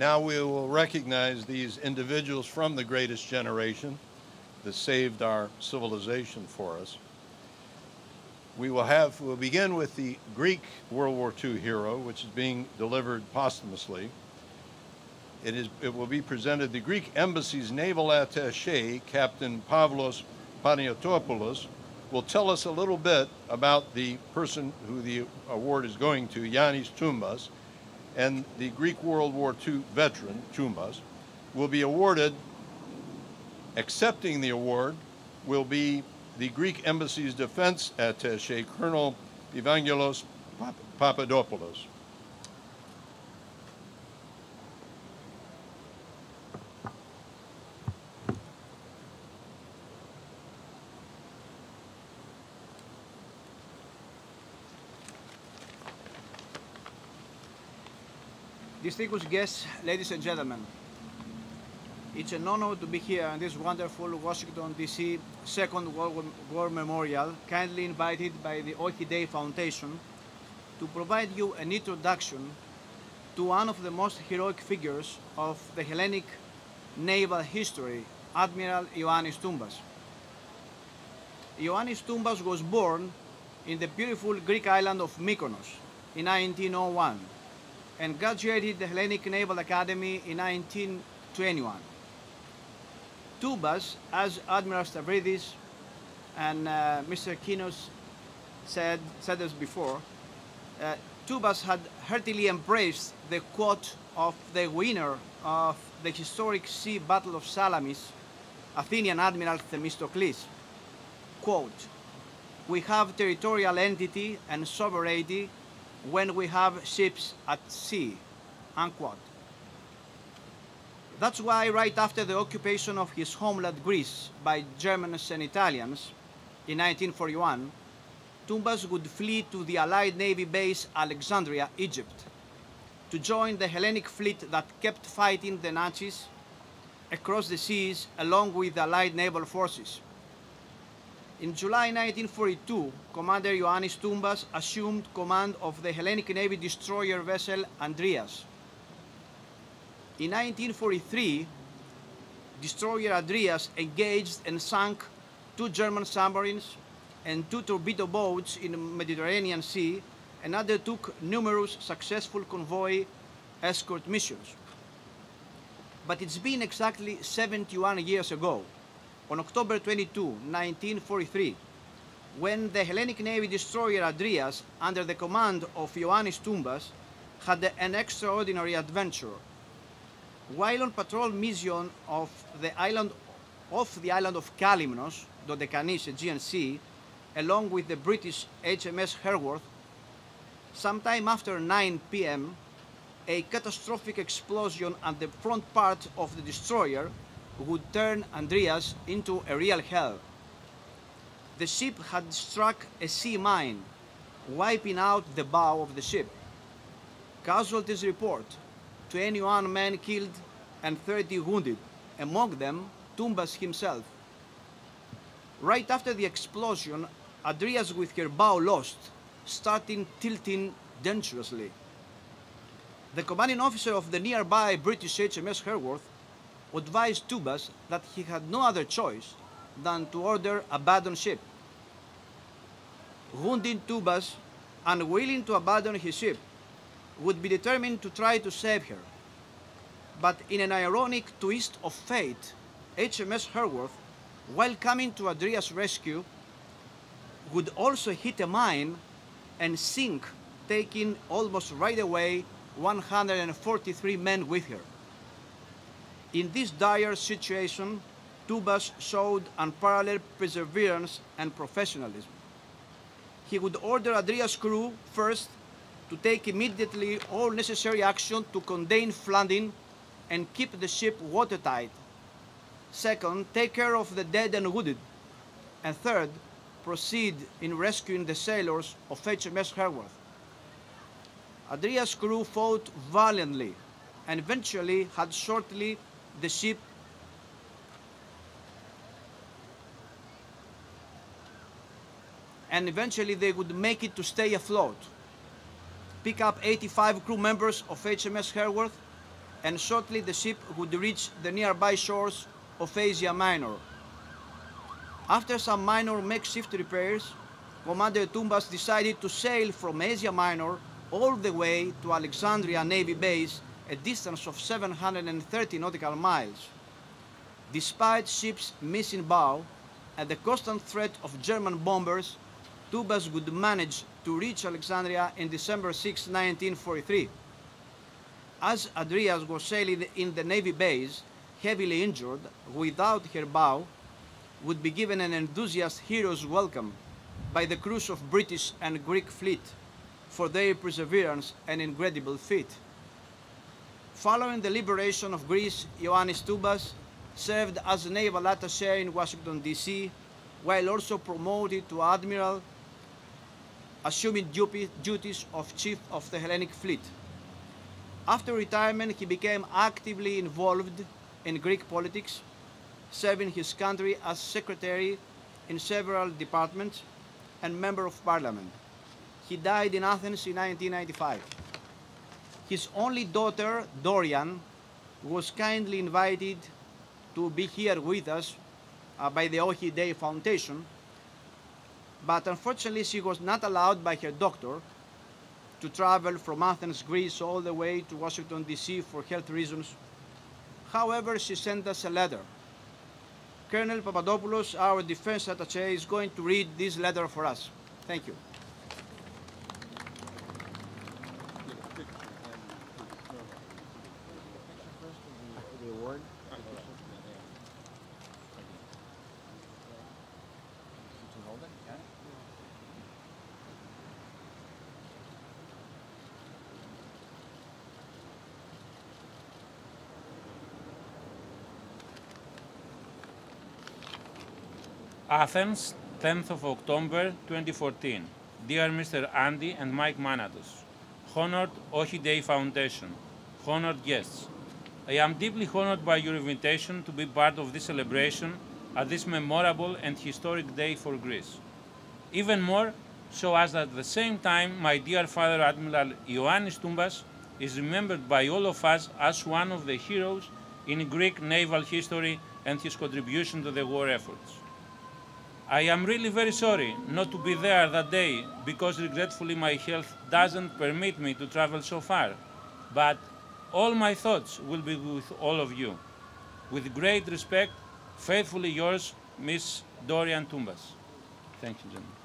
Now we will recognize these individuals from the greatest generation that saved our civilization for us. We'll begin with the Greek World War II hero, which is being delivered posthumously. It will be presented. The Greek Embassy's Naval Attaché, Captain Pavlos Panagiotopoulos, will tell us a little bit about the person who the award is going to, Ioannis Toumbas, and the Greek World War II veteran, Toumbas, will be awarded. Accepting the award will be the Greek Embassy's Defense Attaché, Colonel Evangelos Papadopoulos. Distinguished guests, ladies and gentlemen, it's an honor to be here in this wonderful Washington, D.C. Second World War Memorial, kindly invited by the Orchidea Foundation to provide you an introduction to one of the most heroic figures of the Hellenic naval history, Admiral Ioannis Toumbas. Ioannis Toumbas was born in the beautiful Greek island of Mykonos in 1901 and graduated the Hellenic Naval Academy in 1921. Toumbas, as Admiral Stavridis and Mr. Kinos said us before, Toumbas had heartily embraced the quote of the winner of the historic sea battle of Salamis, Athenian Admiral Themistocles, quote, "We have territorial entity and sovereignty when we have ships at sea," unquote. That's why right after the occupation of his homeland Greece by Germans and Italians in 1941, Toumbas would flee to the Allied Navy base Alexandria, Egypt, to join the Hellenic fleet that kept fighting the Nazis across the seas along with the Allied naval forces. In July 1942, Commander Ioannis Toumbas assumed command of the Hellenic Navy destroyer vessel Andreas. In 1943, destroyer Andreas engaged and sank 2 German submarines and 2 torpedo boats in the Mediterranean Sea and undertook numerous successful convoy escort missions. But it's been exactly 71 years ago, on October 22, 1943, when the Hellenic Navy destroyer Andreas, under the command of Ioannis Toumbas, had an extraordinary adventure. While on patrol mission of the island of Kalymnos, Dodecanese, Aegean Sea, along with the British HMS Herworth, sometime after 9 p.m., a catastrophic explosion at the front part of the destroyer would turn Andreas into a real hell. The ship had struck a sea mine, wiping out the bow of the ship. Casualties report 21 men killed and 30 wounded, among them Toumbas himself. Right after the explosion, Andreas, with her bow lost, started tilting dangerously. The commanding officer of the nearby British HMS Herworth advised Toumbas that he had no other choice than to order abandon ship. Wounded Toumbas, unwilling to abandon his ship, would be determined to try to save her. But in an ironic twist of fate, HMS Herworth, while coming to Andreas' rescue, would also hit a mine and sink, taking almost right away 143 men with her. In this dire situation, Toumbas showed unparalleled perseverance and professionalism. He would order Andreas' crew first to take immediately all necessary action to contain flooding and keep the ship watertight. Second, take care of the dead and wounded. And third, proceed in rescuing the sailors of HMS Herworth. Andreas' crew fought valiantly and eventually had shortly the ship and eventually they would make it to stay afloat, pick up 85 crew members of HMS Herworth, and shortly the ship would reach the nearby shores of Asia Minor. After some minor makeshift repairs, Commander Toumbas decided to sail from Asia Minor all the way to Alexandria Navy Base, a distance of 730 nautical miles. Despite ships missing bow and the constant threat of German bombers, Toumbas would manage to reach Alexandria in December 6, 1943. As Adrias was sailing in the Navy base, heavily injured, without her bow, would be given an enthusiast hero's welcome by the crews of British and Greek fleet for their perseverance and incredible feat. Following the liberation of Greece, Ioannis Toumbas served as a naval attaché in Washington, D.C., while also promoted to Admiral, assuming duties of Chief of the Hellenic Fleet. After retirement, he became actively involved in Greek politics, serving his country as secretary in several departments and member of parliament. He died in Athens in 1995. His only daughter, Dorian, was kindly invited to be here with us by the WWII Foundation, but unfortunately she was not allowed by her doctor to travel from Athens, Greece, all the way to Washington, D.C. for health reasons. However, she sent us a letter. Colonel Papadopoulos, our defense attaché, is going to read this letter for us. Thank you. Athens, 10th of October 2014. Dear Mr. Andy and Mike Manatos, honored WWII Foundation, honored guests, I am deeply honored by your invitation to be part of this celebration at this memorable and historic day for Greece. Even more so as at the same time my dear father Admiral Ioannis Toumbas is remembered by all of us as one of the heroes in Greek naval history and his contribution to the war efforts. I am really very sorry not to be there that day because regretfully my health doesn't permit me to travel so far, but all my thoughts will be with all of you. With great respect, faithfully yours, Miss Dorian Toumbas. Thank you, gentlemen.